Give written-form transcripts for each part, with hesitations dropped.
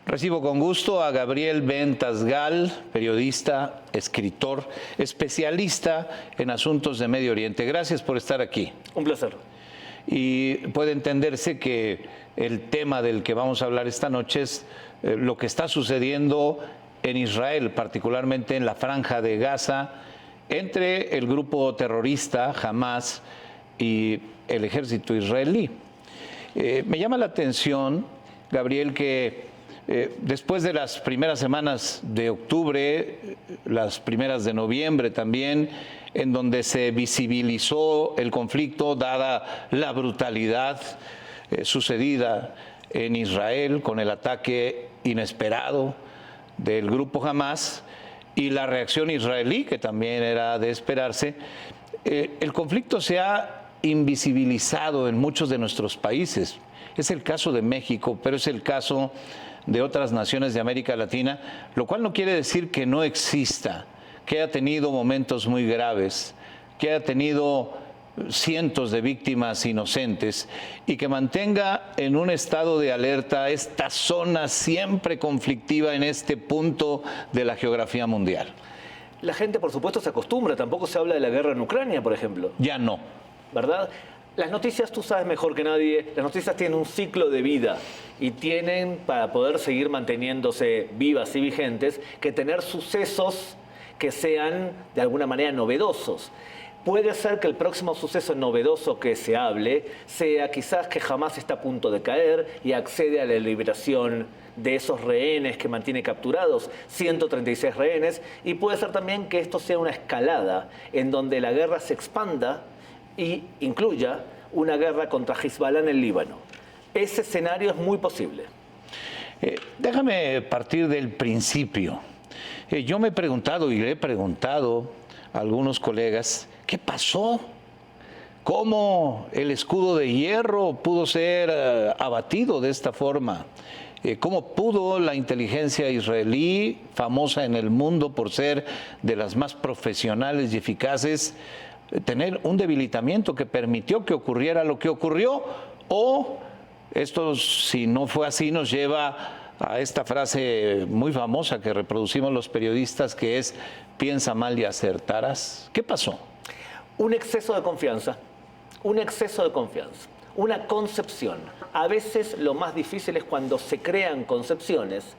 Recibo con gusto a Gabriel Ben Tasgal, periodista, escritor, especialista en asuntos de Medio Oriente. Gracias por estar aquí. Un placer. Y puede entenderse que el tema del que vamos a hablar esta noche es lo que está sucediendo en Israel, particularmente en la Franja de Gaza, entre el grupo terrorista Hamas y el ejército israelí. Me llama la atención, Gabriel, que después de las primeras semanas de octubre, las primeras de noviembre también, en donde se visibilizó el conflicto dada la brutalidad sucedida en Israel con el ataque inesperado del grupo Hamas y la reacción israelí, que también era de esperarse, el conflicto se ha invisibilizado en muchos de nuestros países. Es el caso de México, pero es el caso de otras naciones de América Latina, lo cual no quiere decir que no exista, que haya tenido momentos muy graves, que haya tenido cientos de víctimas inocentes y que mantenga en un estado de alerta esta zona siempre conflictiva en este punto de la geografía mundial. La gente, por supuesto, se acostumbra. Tampoco se habla de la guerra en Ucrania, por ejemplo. Ya no. ¿Verdad? Las noticias, tú sabes mejor que nadie, las noticias tienen un ciclo de vida y tienen, para poder seguir manteniéndose vivas y vigentes, que tener sucesos que sean de alguna manera novedosos. Puede ser que el próximo suceso novedoso que se hable sea quizás que Hamas está a punto de caer y accede a la liberación de esos rehenes que mantiene capturados, 136 rehenes, y puede ser también que esto sea una escalada en donde la guerra se expanda y incluya una guerra contra Hezbollah en el Líbano. Ese escenario es muy posible. Déjame partir del principio. Yo me he preguntado y le he preguntado a algunos colegas, ¿qué pasó? ¿Cómo el escudo de hierro pudo ser abatido de esta forma? ¿Cómo pudo la inteligencia israelí, famosa en el mundo por ser de las más profesionales y eficaces, tener un debilitamiento que permitió que ocurriera lo que ocurrió? O esto, si no fue así, nos lleva a esta frase muy famosa que reproducimos los periodistas, que es: piensa mal y acertarás. ¿Qué pasó? Un exceso de confianza, una concepción. A veces lo más difícil es cuando se crean concepciones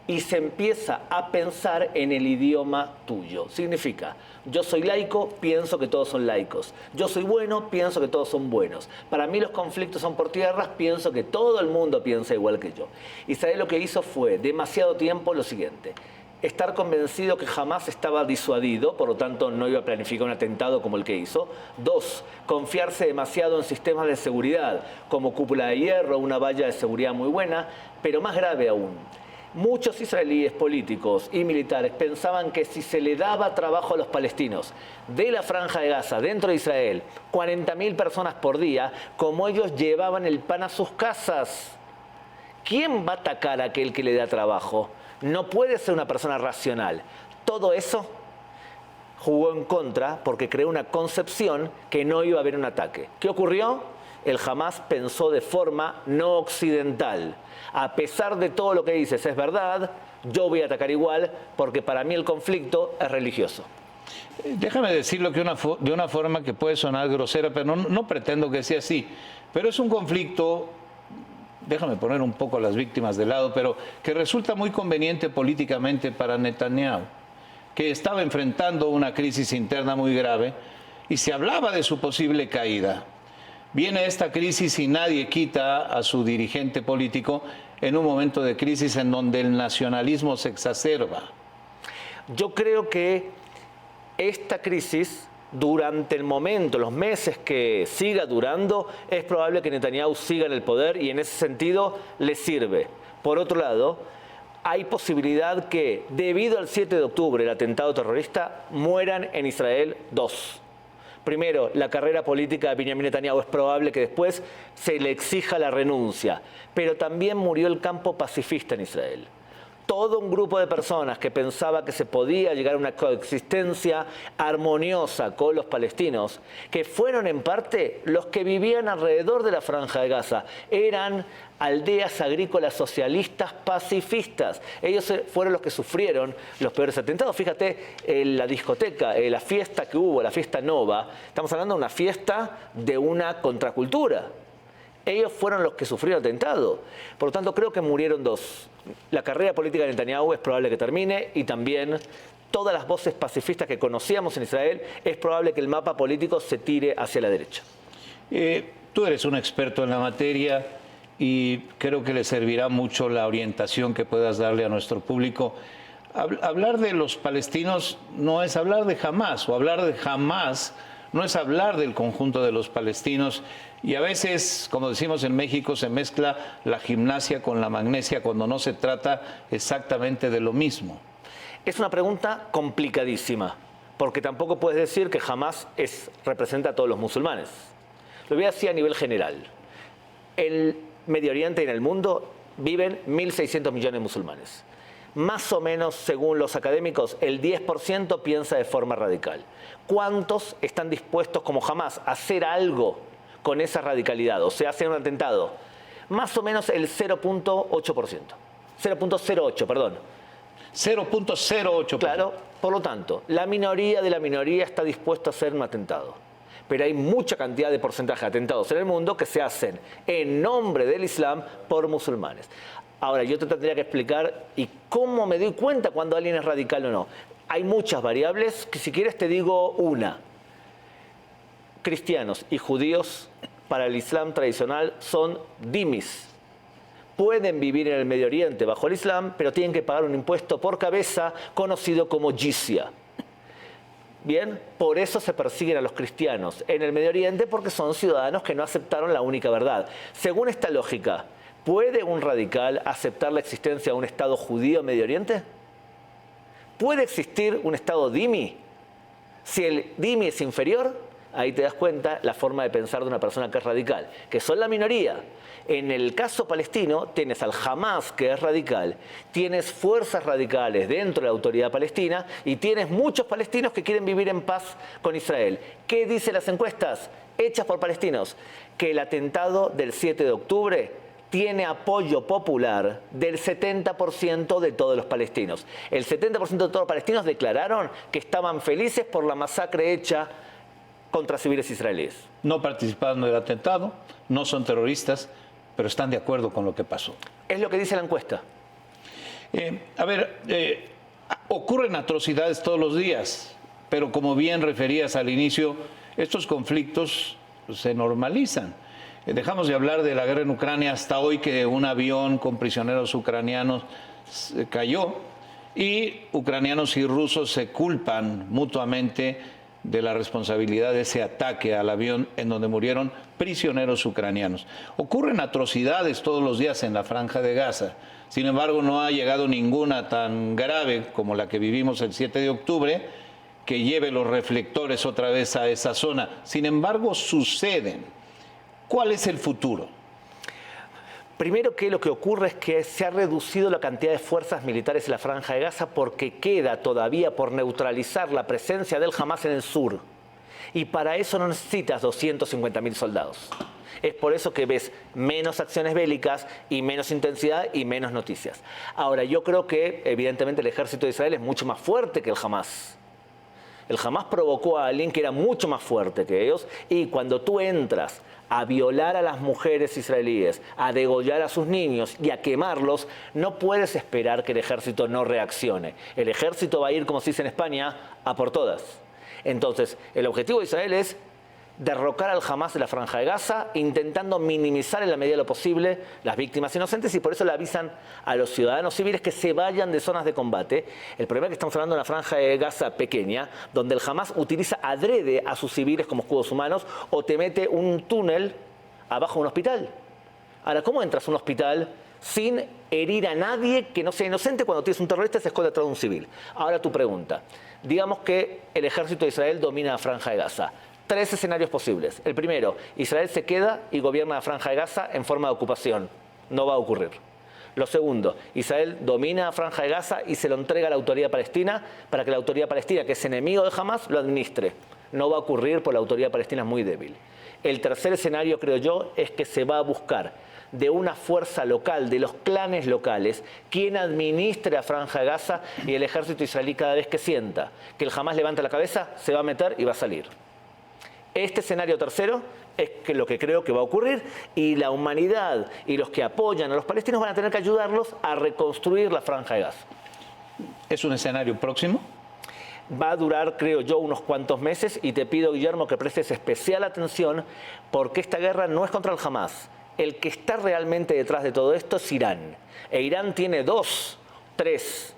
y se empieza a pensar en el idioma tuyo. Significa, yo soy laico, pienso que todos son laicos. Yo soy bueno, pienso que todos son buenos. Para mí los conflictos son por tierras, pienso que todo el mundo piensa igual que yo. Israel lo que hizo fue, demasiado tiempo, lo siguiente: estar convencido que jamás estaba disuadido, por lo tanto no iba a planificar un atentado como el que hizo. 2, confiarse demasiado en sistemas de seguridad, como cúpula de hierro, una valla de seguridad muy buena, pero más grave aún, muchos israelíes políticos y militares pensaban que si se le daba trabajo a los palestinos de la Franja de Gaza, dentro de Israel, 40.000 personas por día, como ellos llevaban el pan a sus casas, ¿quién va a atacar a aquel que le da trabajo? No puede ser una persona racional. Todo eso jugó en contra porque creó una concepción que no iba a haber un ataque. ¿Qué ocurrió? El Hamas pensó de forma no occidental. A pesar de todo lo que dices es verdad, yo voy a atacar igual porque para mí el conflicto es religioso. Déjame decirlo de una forma que puede sonar grosera, pero no pretendo que sea así. Pero es un conflicto, déjame poner un poco a las víctimas de lado, pero que resulta muy conveniente políticamente para Netanyahu, que estaba enfrentando una crisis interna muy grave y se hablaba de su posible caída. Viene esta crisis y nadie quita a su dirigente político en un momento de crisis en donde el nacionalismo se exacerba. Yo creo que esta crisis, durante el momento, los meses que siga durando, es probable que Netanyahu siga en el poder y en ese sentido le sirve. Por otro lado, hay posibilidad que, debido al 7 de octubre, el atentado terrorista, mueran en Israel 2. Primero, la carrera política de Benjamin Netanyahu, es probable que después se le exija la renuncia, pero también murió el campo pacifista en Israel. todo un grupo de personas que pensaba que se podía llegar a una coexistencia armoniosa con los palestinos, que fueron en parte los que vivían alrededor de la Franja de Gaza. Eran aldeas agrícolas socialistas pacifistas. Ellos fueron los que sufrieron los peores atentados. Fíjate, la discoteca, la fiesta que hubo, la fiesta Nova, estamos hablando de una fiesta de una contracultura. Ellos fueron los que sufrieron atentado. Por lo tanto, creo que murieron dos. La carrera política de Netanyahu es probable que termine y también todas las voces pacifistas que conocíamos en Israel, es probable que el mapa político se tire hacia la derecha. Tú eres un experto en la materia y creo que le servirá mucho la orientación que puedas darle a nuestro público. Hablar de los palestinos no es hablar de Hamás, o hablar de Hamás no es hablar del conjunto de los palestinos. Y a veces, como decimos en México, se mezcla la gimnasia con la magnesia cuando no se trata exactamente de lo mismo. Es una pregunta complicadísima, porque tampoco puedes decir que Hamás representa a todos los musulmanes. Lo voy a decir a nivel general. En Medio Oriente y en el mundo viven 1.600 millones de musulmanes. Más o menos, según los académicos, el 10% piensa de forma radical. ¿Cuántos están dispuestos, como Hamás, a hacer algo con esa radicalidad? O sea, hacer un atentado. Más o menos el 0.8%. 0.08, perdón. 0.08%. Claro, por lo tanto, la minoría de la minoría está dispuesta a hacer un atentado. Pero hay mucha cantidad de porcentaje de atentados en el mundo que se hacen en nombre del Islam por musulmanes. Ahora, yo te tendría que explicar y cómo me doy cuenta cuando alguien es radical o no. Hay muchas variables, que si quieres te digo una. Cristianos y judíos para el Islam tradicional son dhimis. Pueden vivir en el Medio Oriente bajo el Islam, pero tienen que pagar un impuesto por cabeza conocido como jizya. Bien, por eso se persiguen a los cristianos en el Medio Oriente, porque son ciudadanos que no aceptaron la única verdad. Según esta lógica, ¿puede un radical aceptar la existencia de un Estado judío en Medio Oriente? ¿Puede existir un Estado dhimi? Si el dhimi es inferior, ahí te das cuenta la forma de pensar de una persona que es radical, que son la minoría. En el caso palestino tienes al Hamás, que es radical, tienes fuerzas radicales dentro de la autoridad palestina y tienes muchos palestinos que quieren vivir en paz con Israel. ¿Qué dicen las encuestas hechas por palestinos? Que el atentado del 7 de octubre tiene apoyo popular del 70% de todos los palestinos. El 70% de todos los palestinos declararon que estaban felices por la masacre hecha contra civiles israelíes. No participaron del atentado, no son terroristas, pero están de acuerdo con lo que pasó. Es lo que dice la encuesta. Ocurren atrocidades todos los días, pero como bien referías al inicio, estos conflictos se normalizan. Dejamos de hablar de la guerra en Ucrania hasta hoy, que un avión con prisioneros ucranianos cayó y ucranianos y rusos se culpan mutuamente de la responsabilidad de ese ataque al avión en donde murieron prisioneros ucranianos. Ocurren atrocidades todos los días en la Franja de Gaza. Sin embargo, no ha llegado ninguna tan grave como la que vivimos el 7 de octubre, que lleve los reflectores otra vez a esa zona. Sin embargo, suceden. ¿Cuál es el futuro? Primero, que lo que ocurre es que se ha reducido la cantidad de fuerzas militares en la Franja de Gaza porque queda todavía por neutralizar la presencia del Hamás en el sur. Y para eso no necesitas 250.000 soldados. Es por eso que ves menos acciones bélicas y menos intensidad y menos noticias. Ahora, yo creo que evidentemente el ejército de Israel es mucho más fuerte que el Hamás. El Hamás provocó a alguien que era mucho más fuerte que ellos, y cuando tú entras a violar a las mujeres israelíes, a degollar a sus niños y a quemarlos, no puedes esperar que el ejército no reaccione. El ejército va a ir, como se dice en España, a por todas. Entonces, el objetivo de Israel es derrocar al Hamás de la Franja de Gaza, intentando minimizar en la medida de lo posible las víctimas inocentes, y por eso le avisan a los ciudadanos civiles que se vayan de zonas de combate. El problema es que estamos hablando de una Franja de Gaza pequeña, donde el Hamás utiliza adrede a sus civiles como escudos humanos, o te mete un túnel abajo de un hospital. Ahora, ¿cómo entras a un hospital sin herir a nadie que no sea inocente cuando tienes un terrorista y se esconde detrás de un civil? Ahora tu pregunta. Digamos que el ejército de Israel domina la Franja de Gaza. Tres escenarios posibles. El primero, Israel se queda y gobierna la Franja de Gaza en forma de ocupación. No va a ocurrir. Lo segundo, Israel domina la Franja de Gaza y se lo entrega a la autoridad palestina para que la autoridad palestina, que es enemigo de Hamás, lo administre. No va a ocurrir porque la autoridad palestina es muy débil. El tercer escenario, creo yo, es que se va a buscar de una fuerza local, de los clanes locales, quien administre la Franja de Gaza, y el ejército israelí, cada vez que sienta que el Hamás levanta la cabeza, se va a meter y va a salir. Este escenario tercero es lo que creo que va a ocurrir, y la humanidad y los que apoyan a los palestinos van a tener que ayudarlos a reconstruir la Franja de Gaza. ¿Es un escenario próximo? Va a durar, creo yo, unos cuantos meses, y te pido, Guillermo, que prestes especial atención, porque esta guerra no es contra el Hamás. El que está realmente detrás de todo esto es Irán. E Irán tiene 2, 3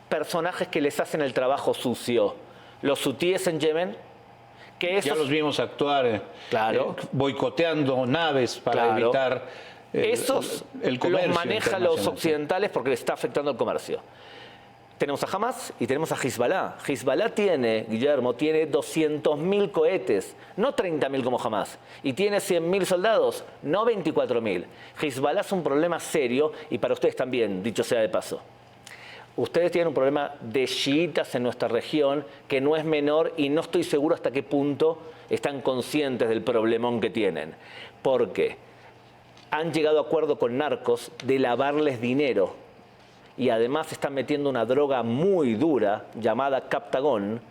personajes que les hacen el trabajo sucio. Los hutíes en Yemen, que esos, ya los vimos actuar, claro, boicoteando naves para claro, evitar esos el comercio los manejan los internacional. occidentales porque les está afectando el comercio. Tenemos a Hamás y tenemos a Hezbollah. Hezbollah tiene, Guillermo, tiene 200.000 cohetes, no 30.000 como Hamás. Y tiene 100.000 soldados, no 24.000. Hezbollah es un problema serio, y para ustedes también, dicho sea de paso. Ustedes tienen un problema de chiitas en nuestra región que no es menor, y no estoy seguro hasta qué punto están conscientes del problemón que tienen. Porque han llegado a acuerdo con narcos de lavarles dinero. Y además están metiendo una droga muy dura llamada Captagon,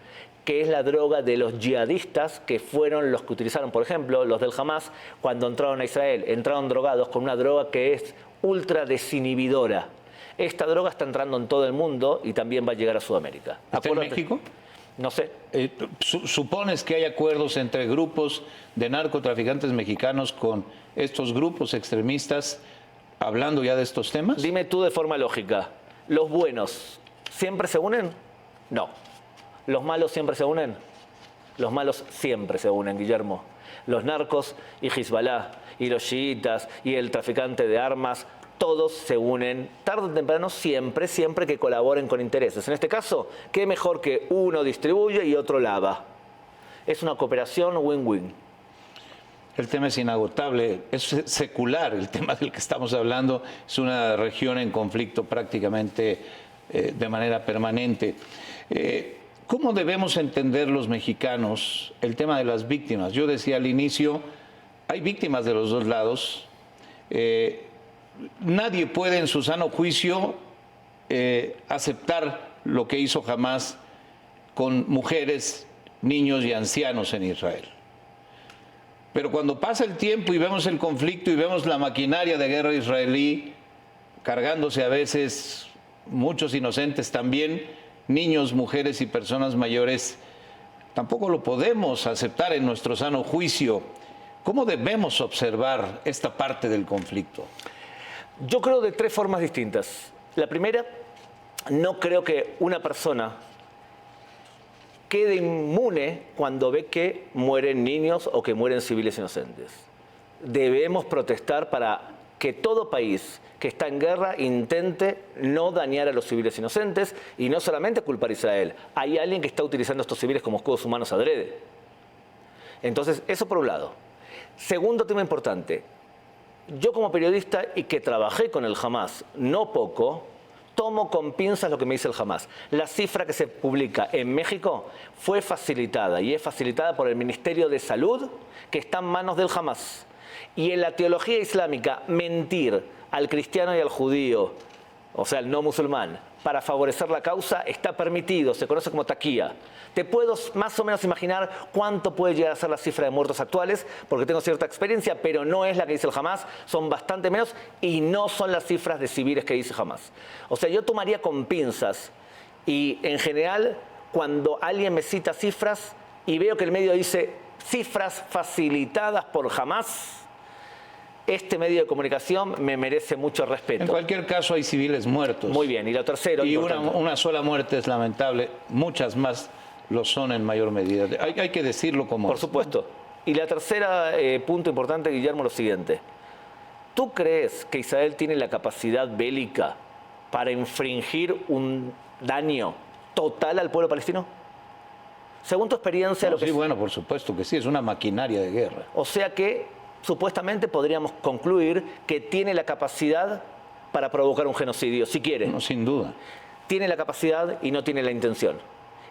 que es la droga de los yihadistas, que fueron los que utilizaron, por ejemplo, los del Hamás, cuando entraron a Israel. Entraron drogados con una droga que es ultra desinhibidora. Esta droga está entrando en todo el mundo y también va a llegar a Sudamérica. ¿Está en México? No sé. ¿Supones que hay acuerdos entre grupos de narcotraficantes mexicanos con estos grupos extremistas hablando ya de estos temas? Dime tú de forma lógica, ¿los buenos siempre se unen? No. ¿Los malos siempre se unen? Los malos siempre se unen, Guillermo. Los narcos y Hezbollah y los chiitas y el traficante de armas, todos se unen tarde o temprano, siempre que colaboren con intereses. En este caso, ¿qué mejor que uno distribuye y otro lava? Es una cooperación win-win. El tema es inagotable, es secular el tema del que estamos hablando, es una región en conflicto prácticamente de manera permanente. ¿Cómo debemos entender los mexicanos el tema de las víctimas? Yo decía al inicio, hay víctimas de los dos lados. Nadie puede en su sano juicio aceptar lo que hizo Hamás con mujeres, niños y ancianos en Israel. Pero cuando pasa el tiempo y vemos el conflicto y vemos la maquinaria de guerra israelí cargándose a veces muchos inocentes también, niños, mujeres y personas mayores, tampoco lo podemos aceptar en nuestro sano juicio. ¿Cómo debemos observar esta parte del conflicto? Yo creo de 3 formas distintas. La primera, no creo que una persona quede inmune cuando ve que mueren niños o que mueren civiles inocentes. Debemos protestar para que todo país que está en guerra intente no dañar a los civiles inocentes, y no solamente culpar a Israel. Hay alguien que está utilizando a estos civiles como escudos humanos adrede. Entonces, eso por un lado. Segundo tema importante. Yo como periodista y que trabajé con el Hamás no poco, tomo con pinzas lo que me dice el Hamás. La cifra que se publica en México fue facilitada, y es facilitada por el Ministerio de Salud, que está en manos del Hamás. Y en la teología islámica, mentir al cristiano y al judío, o sea, el no musulmán, para favorecer la causa está permitido, se conoce como taquía. Te puedo más o menos imaginar cuánto puede llegar a ser la cifra de muertos actuales, porque tengo cierta experiencia, pero no es la que dice el Hamás, son bastante menos, y no son las cifras de civiles que dice Hamás. O sea, yo tomaría con pinzas, y en general, cuando alguien me cita cifras y veo que el medio dice cifras facilitadas por Hamás, este medio de comunicación me merece mucho respeto. En cualquier caso hay civiles muertos. Muy bien, y lo tercero... Y una sola muerte es lamentable, muchas más lo son en mayor medida. Hay que decirlo como... Por supuesto. Y la tercera punto importante, Guillermo, lo siguiente. ¿Tú crees que Israel tiene la capacidad bélica para infringir un daño total al pueblo palestino? Según tu experiencia... No, sí, bueno, por supuesto que sí, es una maquinaria de guerra. O sea que... supuestamente podríamos concluir que tiene la capacidad para provocar un genocidio, si quiere. No, sin duda. Tiene la capacidad y no tiene la intención.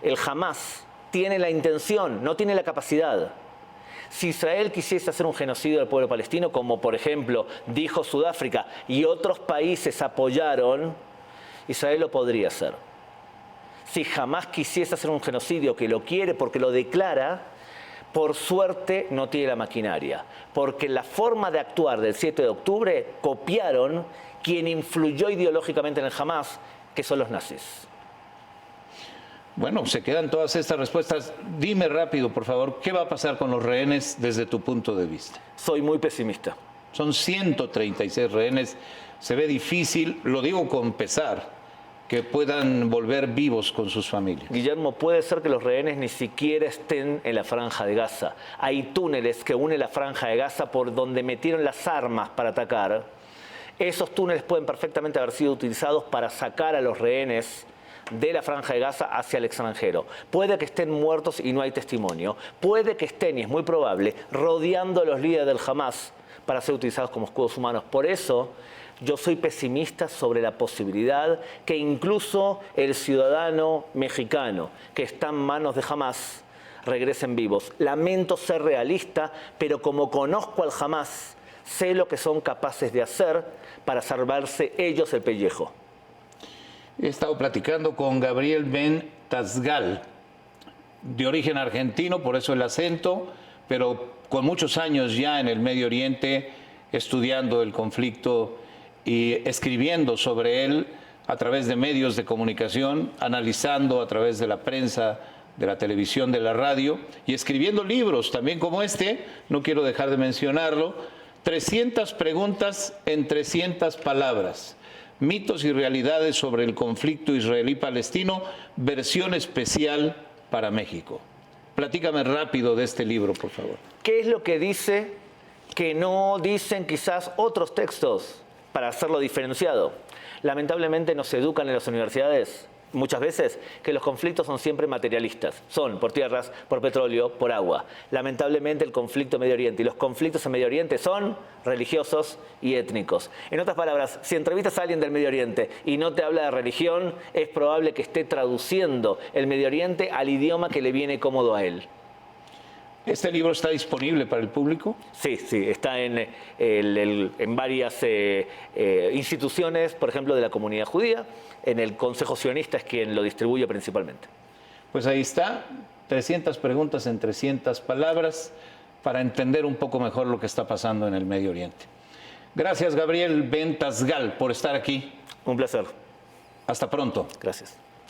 El Hamás tiene la intención, no tiene la capacidad. Si Israel quisiese hacer un genocidio del pueblo palestino, como por ejemplo dijo Sudáfrica y otros países apoyaron, Israel lo podría hacer. Si jamás quisiese hacer un genocidio, que lo quiere porque lo declara, por suerte no tiene la maquinaria. Porque la forma de actuar del 7 de octubre copiaron quien influyó ideológicamente en el Hamás, que son los nazis. Bueno, se quedan todas estas respuestas. Dime rápido, por favor, ¿qué va a pasar con los rehenes desde tu punto de vista? Soy muy pesimista. Son 136 rehenes. Se ve difícil, lo digo con pesar, que puedan volver vivos con sus familias. Guillermo, puede ser que los rehenes ni siquiera estén en la Franja de Gaza. Hay túneles que unen la Franja de Gaza por donde metieron las armas para atacar. Esos túneles pueden perfectamente haber sido utilizados para sacar a los rehenes de la Franja de Gaza hacia el extranjero. Puede que estén muertos y no hay testimonio. Puede que estén, y es muy probable, rodeando a los líderes del Hamás para ser utilizados como escudos humanos. Por eso, yo soy pesimista sobre la posibilidad que incluso el ciudadano mexicano que está en manos de Hamás regresen vivos. Lamento ser realista, pero como conozco al Hamás, sé lo que son capaces de hacer para salvarse ellos el pellejo. He estado platicando con Gabriel Ben Tazgal, de origen argentino, por eso el acento, pero con muchos años ya en el Medio Oriente, estudiando el conflicto y escribiendo sobre él a través de medios de comunicación, analizando a través de la prensa, de la televisión, de la radio, y escribiendo libros también como este, no quiero dejar de mencionarlo, 300 preguntas en 300 palabras. Mitos y realidades sobre el conflicto israelí-palestino, versión especial para México. Platícame rápido de este libro, por favor. ¿Qué es lo que dice que no dicen quizás otros textos para hacerlo diferenciado? Lamentablemente nos educan en las universidades muchas veces que los conflictos son siempre materialistas. Son por tierras, por petróleo, por agua. Lamentablemente el conflicto en Medio Oriente y los conflictos en Medio Oriente son religiosos y étnicos. En otras palabras, si entrevistas a alguien del Medio Oriente y no te habla de religión, es probable que esté traduciendo el Medio Oriente al idioma que le viene cómodo a él. ¿Este libro está disponible para el público? Sí, está en varias instituciones, por ejemplo, de la comunidad judía. En el Consejo Sionista es quien lo distribuye principalmente. Pues ahí está, 300 preguntas en 300 palabras para entender un poco mejor lo que está pasando en el Medio Oriente. Gracias, Gabriel Ben Tazgal, por estar aquí. Un placer. Hasta pronto. Gracias.